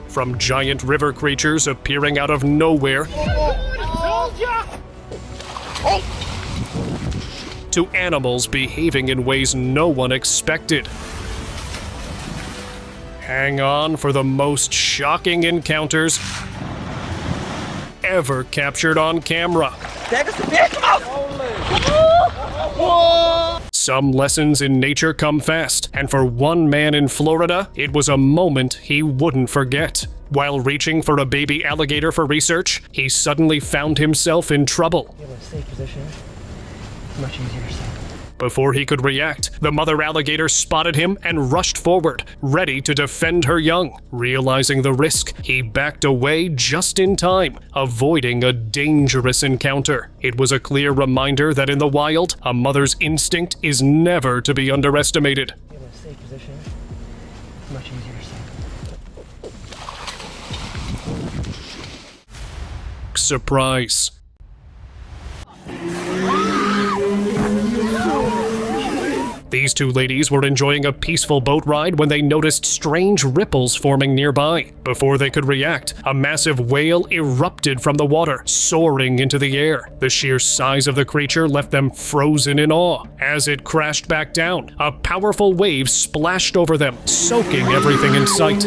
From giant river creatures appearing out of nowhere to animals behaving in ways no one expected. Hang on for the most shocking encounters ever captured on camera. Some lessons in nature come fast, and for one man in Florida, it was a moment he wouldn't forget. While reaching for a baby alligator for research, he suddenly found himself in trouble. Able to stay position. Much easier, so. Before he could react, the mother alligator spotted him and rushed forward, ready to defend her young. Realizing the risk, he backed away just in time, avoiding a dangerous encounter. It was a clear reminder that in the wild, a mother's instinct is never to be underestimated. Able to stay position. Much easier, so. Surprise. These two ladies were enjoying a peaceful boat ride when they noticed strange ripples forming nearby. Before they could react, a massive whale erupted from the water, soaring into the air. The sheer size of the creature left them frozen in awe. As it crashed back down, a powerful wave splashed over them, soaking everything in sight.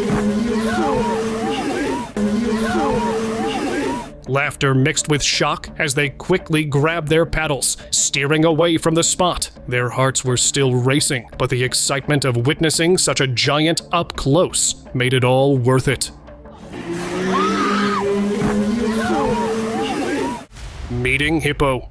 Laughter mixed with shock as they quickly grabbed their paddles, steering away from the spot. Their hearts were still racing, but the excitement of witnessing such a giant up close made it all worth it. Meeting Hippo.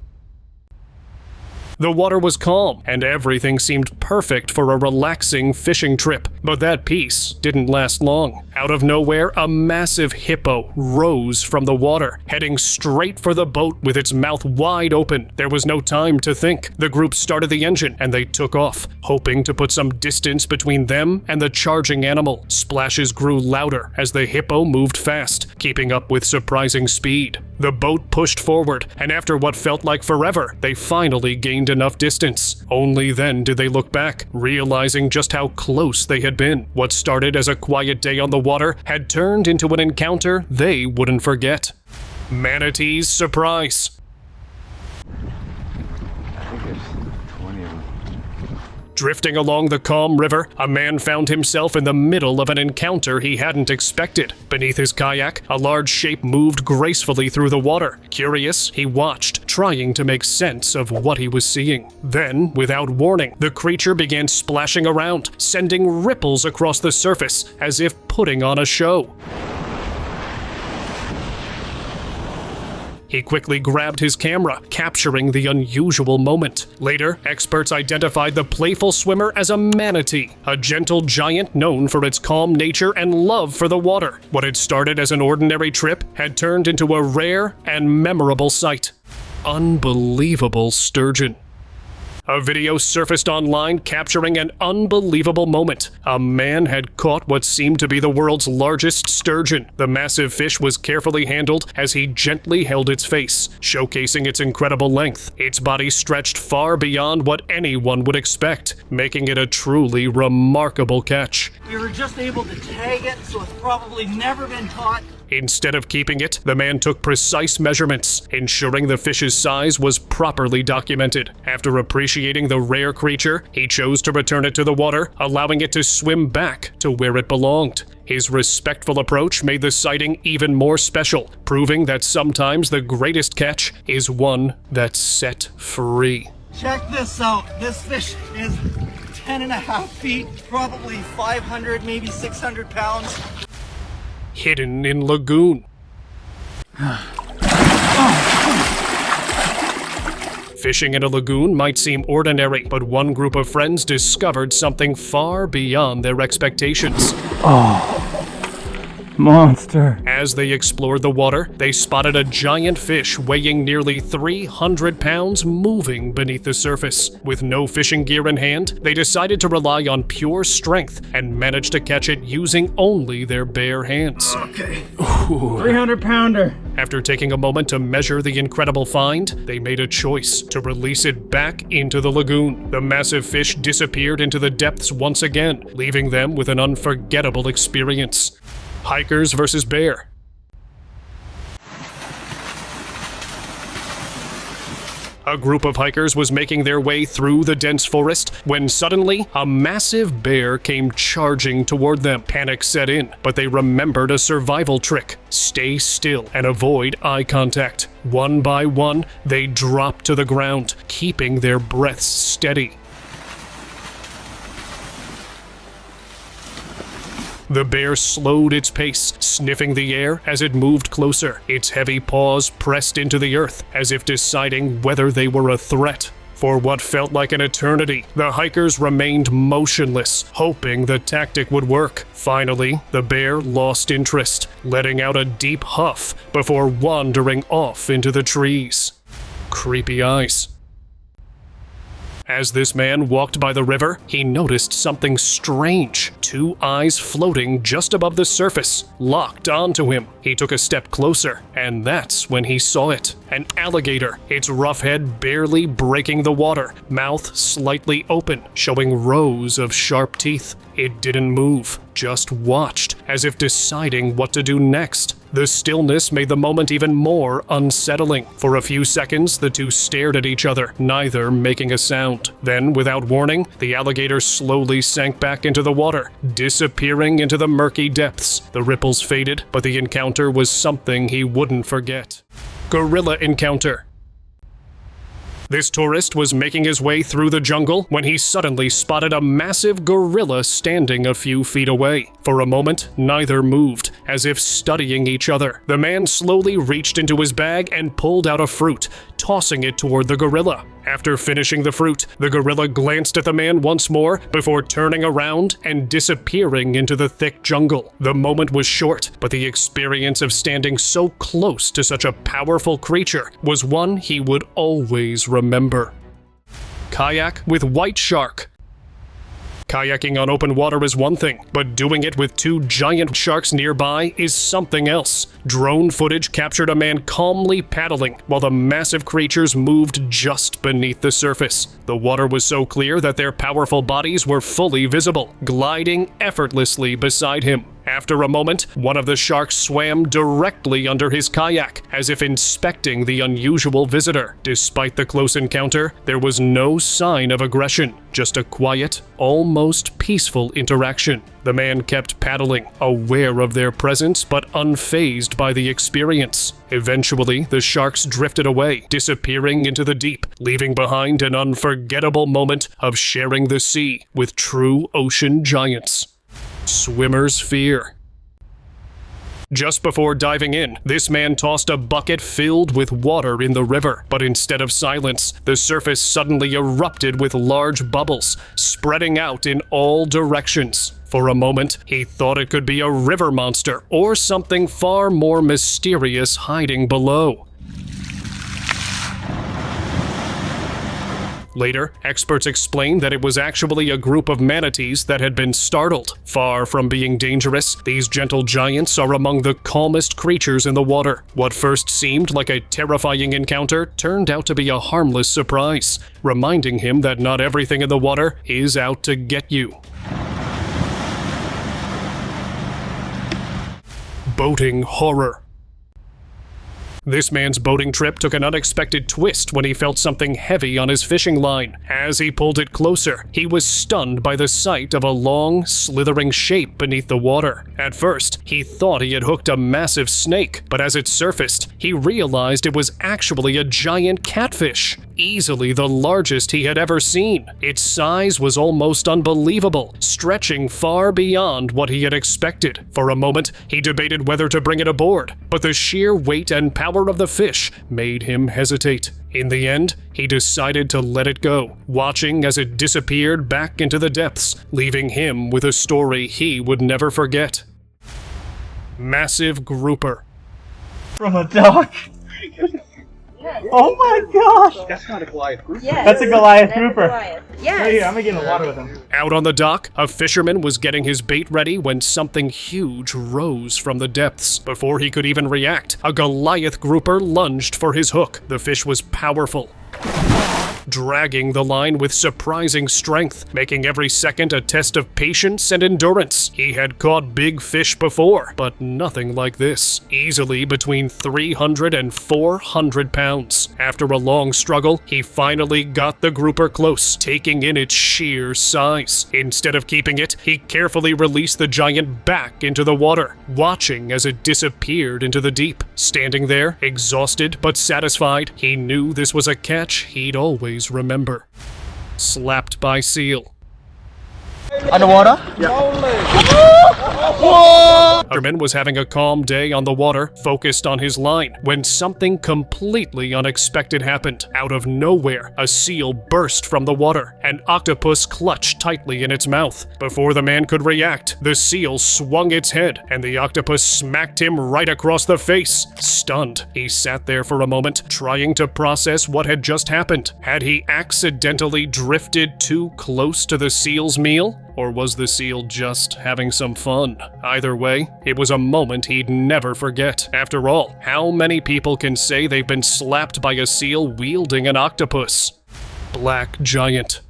The water was calm, and everything seemed perfect for a relaxing fishing trip. But that peace didn't last long. Out of nowhere, a massive hippo rose from the water, heading straight for the boat with its mouth wide open. There was no time to think. The group started the engine, and they took off, hoping to put some distance between them and the charging animal. Splashes grew louder as the hippo moved fast, keeping up with surprising speed. The boat pushed forward, and after what felt like forever, they finally gained enough distance. Only then did they look back, realizing just how close they had been. What started as a quiet day on the water had turned into an encounter they wouldn't forget. Manatee's surprise. Drifting along the calm river, a man found himself in the middle of an encounter he hadn't expected. Beneath his kayak, a large shape moved gracefully through the water. Curious, he watched, trying to make sense of what he was seeing. Then, without warning, the creature began splashing around, sending ripples across the surface, as if putting on a show. He quickly grabbed his camera, capturing the unusual moment. Later, experts identified the playful swimmer as a manatee, a gentle giant known for its calm nature and love for the water. What had started as an ordinary trip had turned into a rare and memorable sight. Unbelievable sturgeon. A video surfaced online capturing an unbelievable moment. A man had caught what seemed to be the world's largest sturgeon. The massive fish was carefully handled as he gently held its face, showcasing its incredible length. Its body stretched far beyond what anyone would expect, making it a truly remarkable catch. We were just able to tag it, so it's probably never been caught. Instead of keeping it, the man took precise measurements, ensuring the fish's size was properly documented. After appreciating the rare creature, he chose to return it to the water, allowing it to swim back to where it belonged. His respectful approach made the sighting even more special, proving that sometimes the greatest catch is one that's set free. Check this out. This fish is 10.5 feet, probably 500, maybe 600 pounds. Hidden in Lagoon. Fishing in a lagoon might seem ordinary, but one group of friends discovered something far beyond their expectations. Monster. As they explored the water, they spotted a giant fish weighing nearly 300 pounds moving beneath the surface. With no fishing gear in hand, they decided to rely on pure strength and managed to catch it using only their bare hands. Okay. 300-pounder. After taking a moment to measure the incredible find, they made a choice to release it back into the lagoon. The massive fish disappeared into the depths once again, leaving them with an unforgettable experience. Hikers versus bear. A group of hikers was making their way through the dense forest when suddenly a massive bear came charging toward them. Panic set in, but they remembered a survival trick: stay still and avoid eye contact. One by one, they dropped to the ground, keeping their breaths steady. The bear slowed its pace, sniffing the air as it moved closer. Its heavy paws pressed into the earth, as if deciding whether they were a threat. For what felt like an eternity, the hikers remained motionless, hoping the tactic would work. Finally, the bear lost interest, letting out a deep huff before wandering off into the trees. Creepy eyes. As this man walked by the river, he noticed something strange. Two eyes floating just above the surface, locked onto him. He took a step closer, and that's when he saw it. An alligator, its rough head barely breaking the water, mouth slightly open, showing rows of sharp teeth. It didn't move, just watched, as if deciding what to do next. The stillness made the moment even more unsettling. For a few seconds, the two stared at each other, neither making a sound. Then, without warning, the alligator slowly sank back into the water, disappearing into the murky depths. The ripples faded, but the encounter was something he wouldn't forget. Gorilla encounter. This tourist was making his way through the jungle when he suddenly spotted a massive gorilla standing a few feet away. For a moment, neither moved, as if studying each other. The man slowly reached into his bag and pulled out a fruit, tossing it toward the gorilla. After finishing the fruit, the gorilla glanced at the man once more before turning around and disappearing into the thick jungle. The moment was short, but the experience of standing so close to such a powerful creature was one he would always remember. Kayak with white shark. Kayaking on open water is one thing, but doing it with two giant sharks nearby is something else. Drone footage captured a man calmly paddling while the massive creatures moved just beneath the surface. The water was so clear that their powerful bodies were fully visible, gliding effortlessly beside him. After a moment, one of the sharks swam directly under his kayak, as if inspecting the unusual visitor. Despite the close encounter, there was no sign of aggression, just a quiet, almost peaceful interaction. The man kept paddling, aware of their presence but unfazed by the experience. Eventually, the sharks drifted away, disappearing into the deep, leaving behind an unforgettable moment of sharing the sea with true ocean giants. Swimmer's fear. Just before diving in, this man tossed a bucket filled with water in the river, but instead of silence, the surface suddenly erupted with large bubbles, spreading out in all directions. For a moment, he thought it could be a river monster or something far more mysterious hiding below. Later, experts explained that it was actually a group of manatees that had been startled. Far from being dangerous, these gentle giants are among the calmest creatures in the water. What first seemed like a terrifying encounter turned out to be a harmless surprise, reminding him that not everything in the water is out to get you. Boating horror. This man's boating trip took an unexpected twist when he felt something heavy on his fishing line. As he pulled it closer, he was stunned by the sight of a long, slithering shape beneath the water. At first, he thought he had hooked a massive snake, but as it surfaced, he realized it was actually a giant catfish, easily the largest he had ever seen. Its size was almost unbelievable, stretching far beyond what he had expected. For a moment, he debated whether to bring it aboard, but the sheer weight and power of the fish made him hesitate. In the end, he decided to let it go, watching as it disappeared back into the depths, leaving him with a story he would never forget. Massive grouper. From a dock. Oh my gosh! That's not a Goliath group. Yes, That's a Goliath that's a grouper. Goliath. Yes. Right here, I'm gonna get in the water with him. Out on the dock, a fisherman was getting his bait ready when something huge rose from the depths. Before he could even react, a Goliath grouper lunged for his hook. The fish was powerful, dragging the line with surprising strength, making every second a test of patience and endurance. He had caught big fish before, but nothing like this. Easily between 300 and 400 pounds. After a long struggle, he finally got the grouper close, taking in its sheer size. Instead of keeping it, he carefully released the giant back into the water, watching as it disappeared into the deep. Standing there, exhausted but satisfied, he knew this was a catch he'd always remember. Slapped by seal. Underwater? Fisherman was having a calm day on the water, focused on his line, when something completely unexpected happened. Out of nowhere, a seal burst from the water, an octopus clutched tightly in its mouth. Before the man could react, the seal swung its head, and the octopus smacked him right across the face. Stunned, he sat there for a moment, trying to process what had just happened. Had he accidentally drifted too close to the seal's meal? Or was the seal just having some fun? Either way, it was a moment he'd never forget. After all, how many people can say they've been slapped by a seal wielding an octopus? Black giant.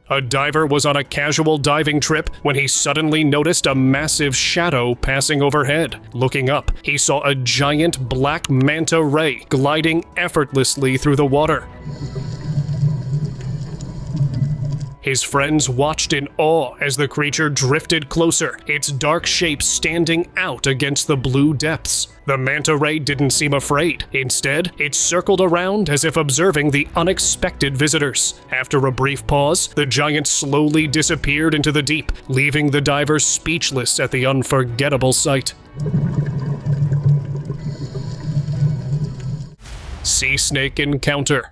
A diver was on a casual diving trip when he suddenly noticed a massive shadow passing overhead. Looking up, he saw a giant black manta ray gliding effortlessly through the water. His friends watched in awe as the creature drifted closer, its dark shape standing out against the blue depths. The manta ray didn't seem afraid. Instead, it circled around as if observing the unexpected visitors. After a brief pause, the giant slowly disappeared into the deep, leaving the divers speechless at the unforgettable sight. Sea snake encounter.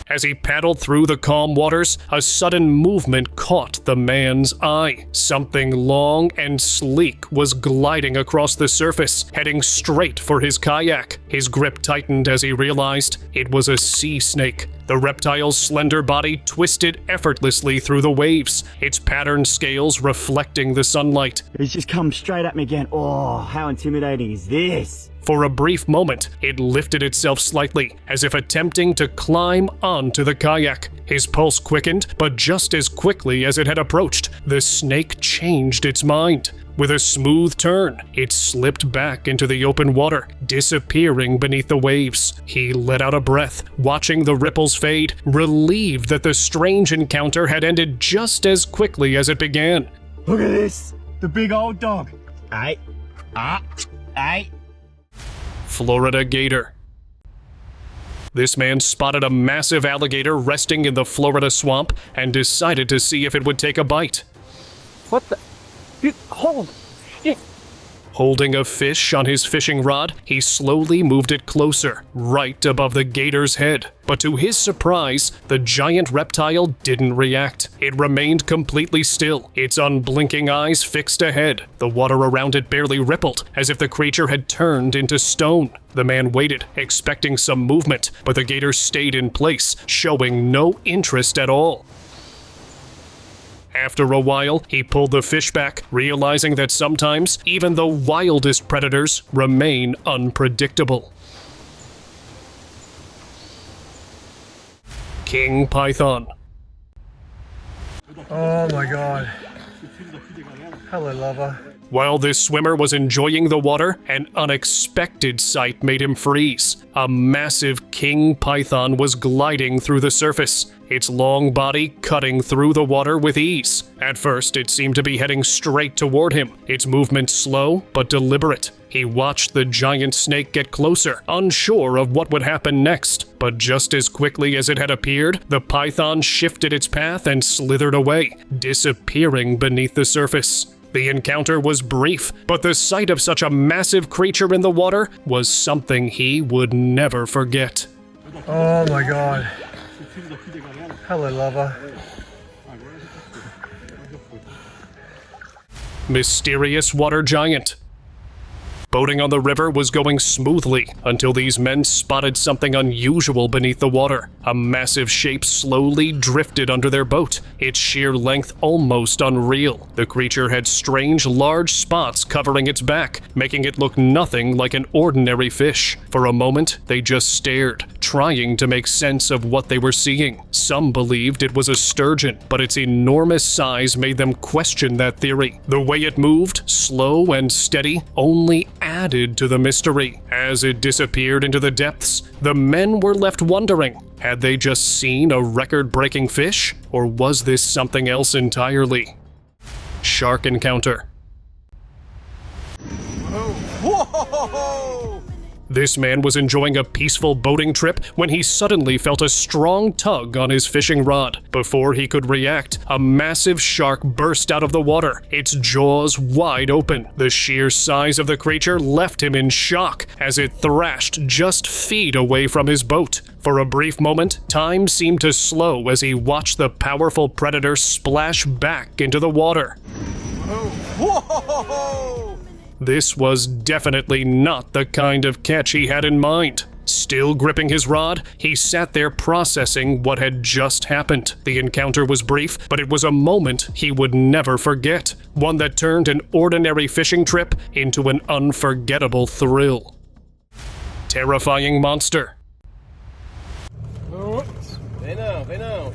As he paddled through the calm waters, a sudden movement caught the man's eye. Something long and sleek was gliding across the surface, heading straight for his kayak. His grip tightened as he realized it was a sea snake. The reptile's slender body twisted effortlessly through the waves, its patterned scales reflecting the sunlight. It's just come straight at me again. Oh, how intimidating is this? For a brief moment, it lifted itself slightly, as if attempting to climb onto the kayak. His pulse quickened, but just as quickly as it had approached, the snake changed its mind. With a smooth turn, it slipped back into the open water, disappearing beneath the waves. He let out a breath, watching the ripples fade, relieved that the strange encounter had ended just as quickly as it began. Look at this, the big old dog. Hey, hey. Florida gator. This man spotted a massive alligator resting in the Florida swamp and decided to see if it would take a bite. What the? Oh, shit. Holding a fish on his fishing rod, he slowly moved it closer, right above the gator's head. But to his surprise, the giant reptile didn't react. It remained completely still, its unblinking eyes fixed ahead. The water around it barely rippled, as if the creature had turned into stone. The man waited, expecting some movement, but the gator stayed in place, showing no interest at all. After a while, he pulled the fish back, realizing that sometimes even the wildest predators remain unpredictable. King python. Oh my god. Hello, lover. While this swimmer was enjoying the water, an unexpected sight made him freeze. A massive king python was gliding through the surface, its long body cutting through the water with ease. At first, it seemed to be heading straight toward him, its movement slow but deliberate. He watched the giant snake get closer, unsure of what would happen next. But just as quickly as it had appeared, the python shifted its path and slithered away, disappearing beneath the surface. The encounter was brief, but the sight of such a massive creature in the water was something he would never forget. Oh my god. Hello, lover. mysterious water giant. Boating on the river was going smoothly until these men spotted something unusual beneath the water. A massive shape slowly drifted under their boat, its sheer length almost unreal. The creature had strange, large spots covering its back, making it look nothing like an ordinary fish. For a moment, they just stared, trying to make sense of what they were seeing. Some believed it was a sturgeon, but its enormous size made them question that theory. The way it moved, slow and steady, only added to the mystery. As it disappeared into the depths, the men were left wondering, had they just seen a record-breaking fish, or was this something else entirely? Shark encounter. Whoa! This man was enjoying a peaceful boating trip when he suddenly felt a strong tug on his fishing rod. Before he could react, a massive shark burst out of the water, its jaws wide open. The sheer size of the creature left him in shock as it thrashed just feet away from his boat. For a brief moment, time seemed to slow as he watched the powerful predator splash back into the water. Whoa! This was definitely not the kind of catch he had in mind. Still gripping his rod, he sat there processing what had just happened. The encounter was brief, but it was a moment he would never forget. One that turned an ordinary fishing trip into an unforgettable thrill. Terrifying monster. They know.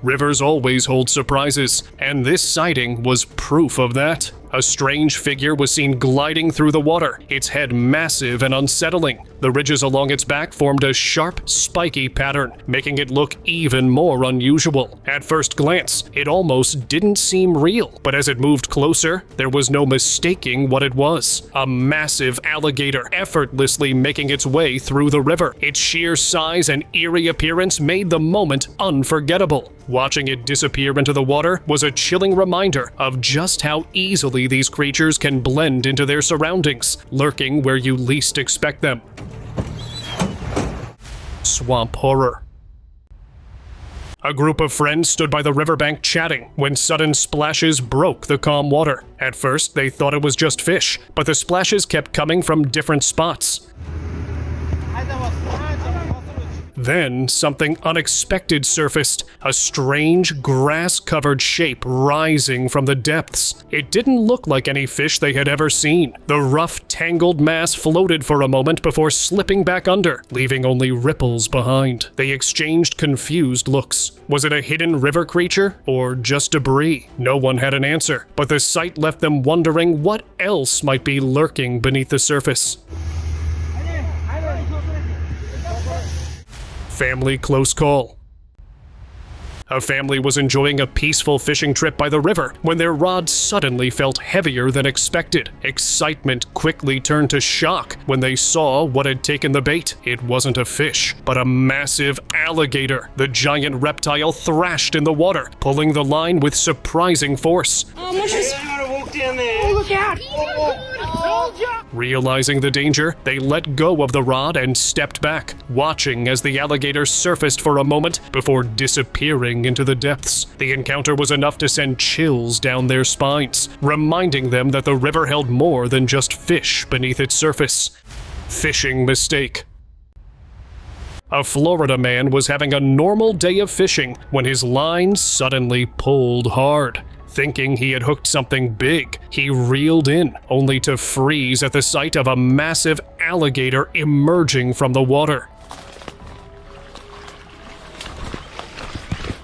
Rivers always hold surprises, and this sighting was proof of that. A strange figure was seen gliding through the water, its head massive and unsettling. The ridges along its back formed a sharp, spiky pattern, making it look even more unusual. At first glance, it almost didn't seem real, but as it moved closer, there was no mistaking what it was. A massive alligator effortlessly making its way through the river. Its sheer size and eerie appearance made the moment unforgettable. Watching it disappear into the water was a chilling reminder of just how easily these creatures can blend into their surroundings, lurking where you least expect them. Swamp horror. A group of friends stood by the riverbank chatting when sudden splashes broke the calm water. At first, they thought it was just fish, but the splashes kept coming from different spots. Then, something unexpected surfaced, a strange, grass-covered shape rising from the depths. It didn't look like any fish they had ever seen. The rough, tangled mass floated for a moment before slipping back under, leaving only ripples behind. They exchanged confused looks. Was it a hidden river creature, or just debris? No one had an answer, but the sight left them wondering what else might be lurking beneath the surface. Family close call. A family was enjoying a peaceful fishing trip by the river when their rod suddenly felt heavier than expected. Excitement quickly turned to shock when they saw what had taken the bait. It wasn't a fish, but a massive alligator. The giant reptile thrashed in the water, pulling the line with surprising force. Realizing the danger, they let go of the rod and stepped back, watching as the alligator surfaced for a moment before disappearing into the depths. The encounter was enough to send chills down their spines, reminding them that the river held more than just fish beneath its surface. Fishing mistake. A Florida man was having a normal day of fishing when his line suddenly pulled hard. Thinking he had hooked something big, he reeled in, only to freeze at the sight of a massive alligator emerging from the water.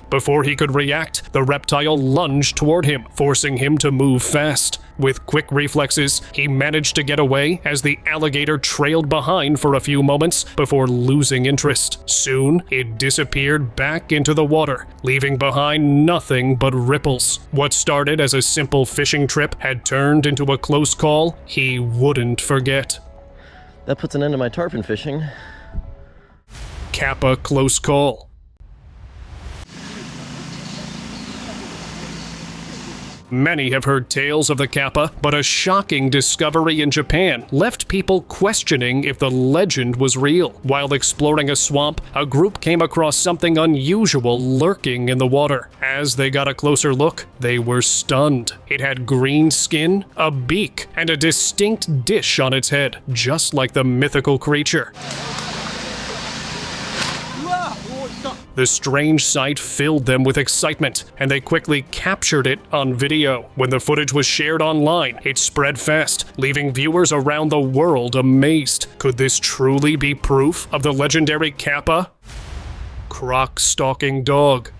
Before he could react, the reptile lunged toward him, forcing him to move fast. With quick reflexes, he managed to get away as the alligator trailed behind for a few moments before losing interest. Soon, it disappeared back into the water, leaving behind nothing but ripples. What started as a simple fishing trip had turned into a close call he wouldn't forget. That puts an end to my tarpon fishing. Kappa close call. Many have heard tales of the Kappa, but a shocking discovery in Japan left people questioning if the legend was real. While exploring a swamp, a group came across something unusual lurking in the water. As they got a closer look, they were stunned. It had green skin, a beak, and a distinct dish on its head, just like the mythical creature. The strange sight filled them with excitement, and they quickly captured it on video. When the footage was shared online, it spread fast, leaving viewers around the world amazed. Could this truly be proof of the legendary Kappa? Croc stalking dog.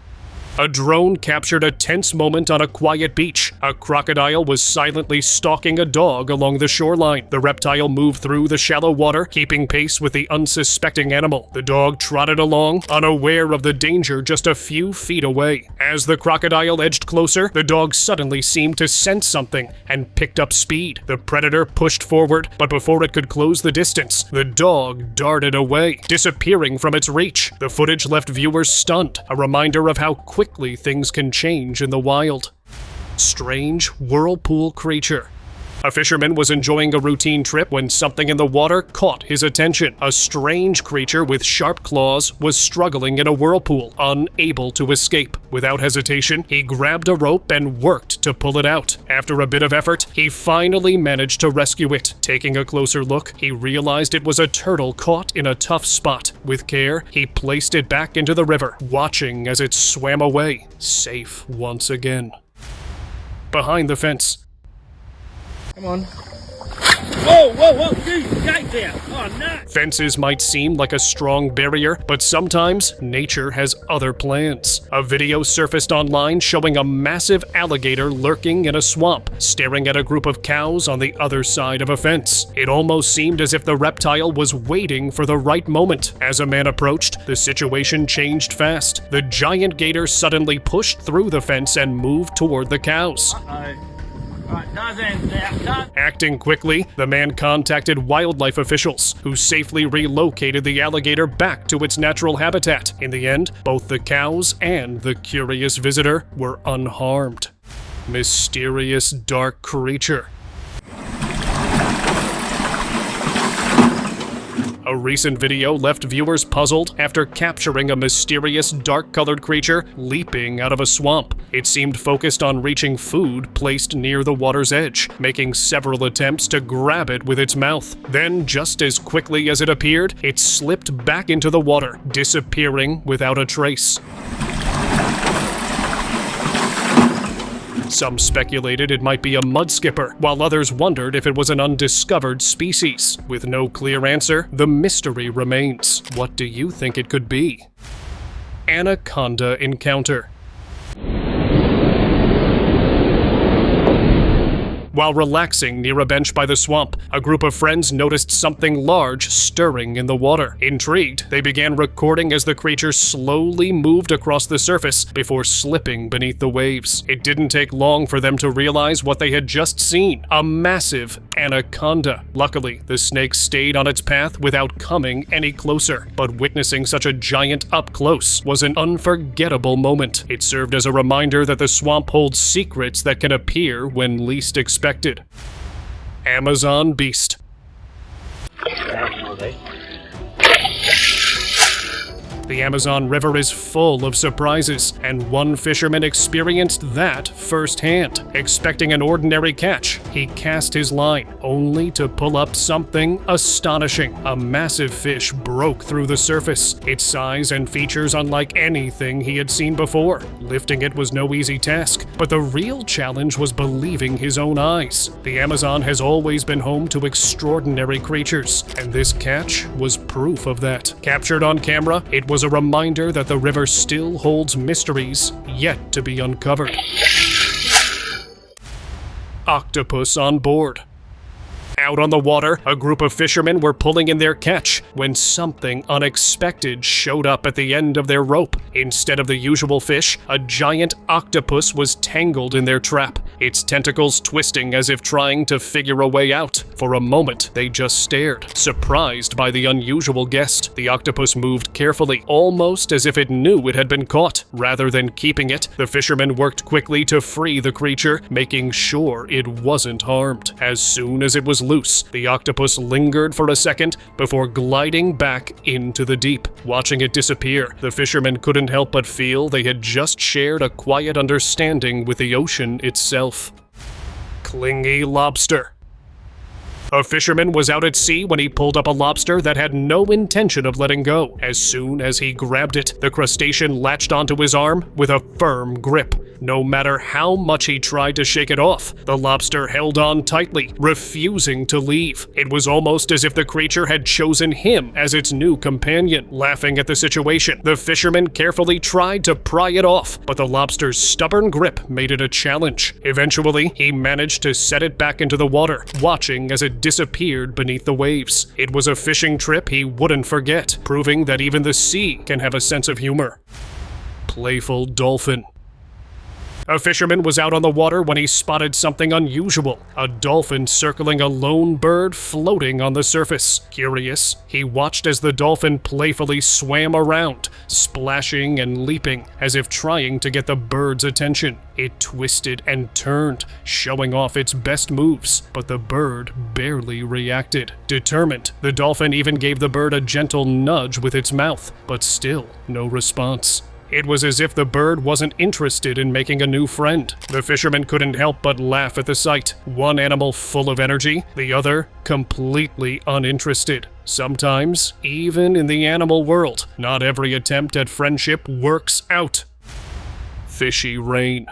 A drone captured a tense moment on a quiet beach. A crocodile was silently stalking a dog along the shoreline. The reptile moved through the shallow water, keeping pace with the unsuspecting animal. The dog trotted along, unaware of the danger just a few feet away. As the crocodile edged closer, the dog suddenly seemed to sense something and picked up speed. The predator pushed forward, but before it could close the distance, the dog darted away, disappearing from its reach. The footage left viewers stunned, a reminder of how quickly things can change in the wild. Strange whirlpool creature. A fisherman was enjoying a routine trip when something in the water caught his attention. A strange creature with sharp claws was struggling in a whirlpool, unable to escape. Without hesitation, he grabbed a rope and worked to pull it out. After a bit of effort, he finally managed to rescue it. Taking a closer look, he realized it was a turtle caught in a tough spot. With care, he placed it back into the river, watching as it swam away, safe once again. Behind the fence. Come on. Whoa, dude, right there. Oh, no. Fences might seem like a strong barrier, but sometimes nature has other plans. A video surfaced online showing a massive alligator lurking in a swamp, staring at a group of cows on the other side of a fence. It almost seemed as if the reptile was waiting for the right moment. As a man approached, the situation changed fast. The giant gator suddenly pushed through the fence and moved toward the cows. Acting quickly, the man contacted wildlife officials, who safely relocated the alligator back to its natural habitat. In the end, both the cows and the curious visitor were unharmed. Mysterious dark creature. A recent video left viewers puzzled after capturing a mysterious dark-colored creature leaping out of a swamp. It seemed focused on reaching food placed near the water's edge, making several attempts to grab it with its mouth. Then, just as quickly as it appeared, it slipped back into the water, disappearing without a trace. Some speculated it might be a mudskipper, while others wondered if it was an undiscovered species. With no clear answer, the mystery remains. What do you think it could be? Anaconda encounter. While relaxing near a bench by the swamp, a group of friends noticed something large stirring in the water. Intrigued, they began recording as the creature slowly moved across the surface before slipping beneath the waves. It didn't take long for them to realize what they had just seen: a massive anaconda. Luckily, the snake stayed on its path without coming any closer, but witnessing such a giant up close was an unforgettable moment. It served as a reminder that the swamp holds secrets that can appear when least expected. Amazon beast. The Amazon River is full of surprises, and one fisherman experienced that firsthand. Expecting an ordinary catch, he cast his line, only to pull up something astonishing. A massive fish broke through the surface, its size and features unlike anything he had seen before. Lifting it was no easy task, but the real challenge was believing his own eyes. The Amazon has always been home to extraordinary creatures, and this catch was proof of that. Captured on camera, it was a reminder that the river still holds mysteries yet to be uncovered. Octopus on board. Out on the water, a group of fishermen were pulling in their catch when something unexpected showed up at the end of their rope. Instead of the usual fish, a giant octopus was tangled in their trap. its tentacles twisting as if trying to figure a way out. For a moment, they just stared, surprised by the unusual guest. The octopus moved carefully, almost as if it knew it had been caught. Rather than keeping it, the fisherman worked quickly to free the creature, making sure it wasn't harmed. As soon as it was loose, the octopus lingered for a second before gliding back into the deep. Watching it disappear, the fisherman couldn't help but feel they had just shared a quiet understanding with the ocean itself. Clingy lobster. A fisherman was out at sea when he pulled up a lobster that had no intention of letting go. As soon as he grabbed it, the crustacean latched onto his arm with a firm grip. No matter how much he tried to shake it off, the lobster held on tightly, refusing to leave. It was almost as if the creature had chosen him as its new companion. Laughing at the situation, the fisherman carefully tried to pry it off, but the lobster's stubborn grip made it a challenge. Eventually, he managed to set it back into the water, watching as it disappeared beneath the waves. It was a fishing trip he wouldn't forget, proving that even the sea can have a sense of humor. Playful dolphin. A fisherman was out on the water when he spotted something unusual, a dolphin circling a lone bird floating on the surface. Curious, he watched as the dolphin playfully swam around, splashing and leaping, as if trying to get the bird's attention. It twisted and turned, showing off its best moves, but the bird barely reacted. Determined, the dolphin even gave the bird a gentle nudge with its mouth, but still no response. It was as if the bird wasn't interested in making a new friend. The fisherman couldn't help but laugh at the sight. One animal full of energy, the other completely uninterested. Sometimes, even in the animal world, not every attempt at friendship works out. Fishy rain.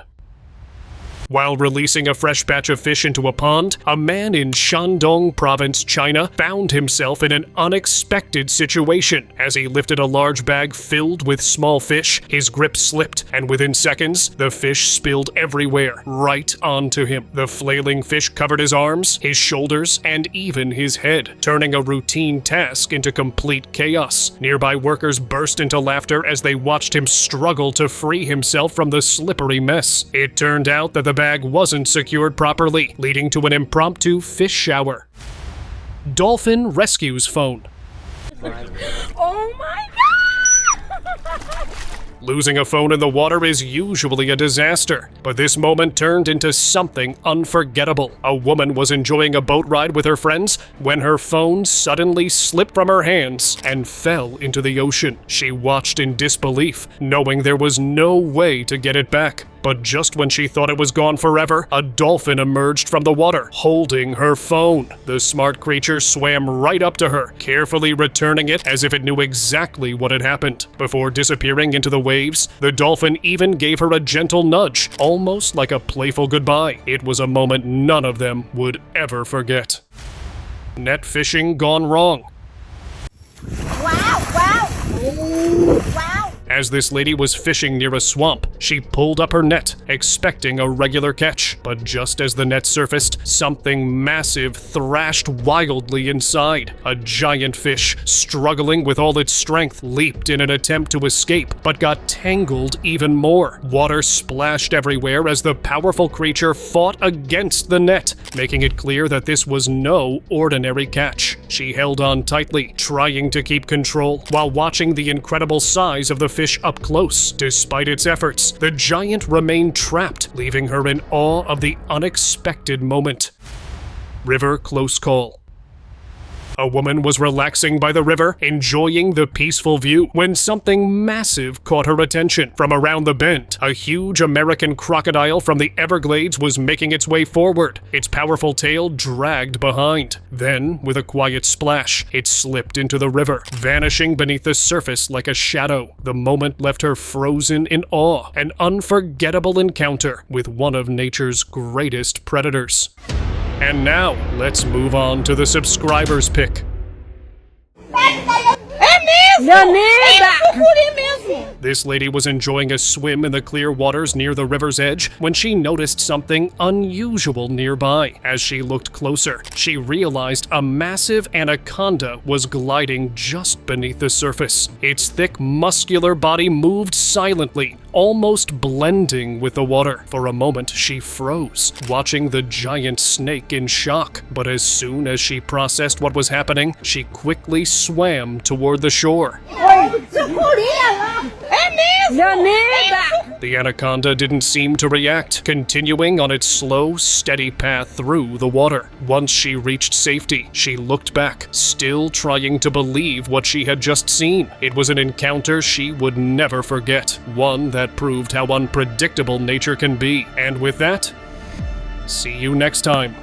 While releasing a fresh batch of fish into a pond, a man in Shandong Province, China, found himself in an unexpected situation. As he lifted a large bag filled with small fish, his grip slipped, and within seconds, the fish spilled everywhere, right onto him. The flailing fish covered his arms, his shoulders, and even his head, turning a routine task into complete chaos. Nearby workers burst into laughter as they watched him struggle to free himself from the slippery mess. It turned out that the bag wasn't secured properly, leading to an impromptu fish shower. Dolphin rescues phone. Oh my God! Losing a phone in the water is usually a disaster, but this moment turned into something unforgettable. A woman was enjoying a boat ride with her friends when her phone suddenly slipped from her hands and fell into the ocean. She watched in disbelief, knowing there was no way to get it back. But just when she thought it was gone forever, a dolphin emerged from the water, holding her phone. The smart creature swam right up to her, carefully returning it as if it knew exactly what had happened. Before disappearing into the waves, the dolphin even gave her a gentle nudge, almost like a playful goodbye. It was a moment none of them would ever forget. Net fishing gone wrong. Wow! Wow! Wow! As this lady was fishing near a swamp, she pulled up her net, expecting a regular catch. But just as the net surfaced, something massive thrashed wildly inside. A giant fish, struggling with all its strength, leaped in an attempt to escape, but got tangled even more. Water splashed everywhere as the powerful creature fought against the net, making it clear that this was no ordinary catch. She held on tightly, trying to keep control, while watching the incredible size of the fish up close. Despite its efforts, the giant remained trapped, leaving her in awe of the unexpected moment. River close call. A woman was relaxing by the river, enjoying the peaceful view, when something massive caught her attention. From around the bend, a huge American crocodile from the Everglades was making its way forward, its powerful tail dragged behind. Then, with a quiet splash, it slipped into the river, vanishing beneath the surface like a shadow. The moment left her frozen in awe, an unforgettable encounter with one of nature's greatest predators. And now, let's move on to the subscribers pick. This lady was enjoying a swim in the clear waters near the river's edge when she noticed something unusual nearby. As she looked closer, she realized a massive anaconda was gliding just beneath the surface. Its thick, muscular body moved silently, almost blending with the water. For a moment, she froze, watching the giant snake in shock. But as soon as she processed what was happening, she quickly swam toward the shore. The anaconda didn't seem to react, continuing on its slow, steady path through the water. Once she reached safety, she looked back, still trying to believe what she had just seen. It was an encounter she would never forget, one that proved how unpredictable nature can be. And with that, see you next time.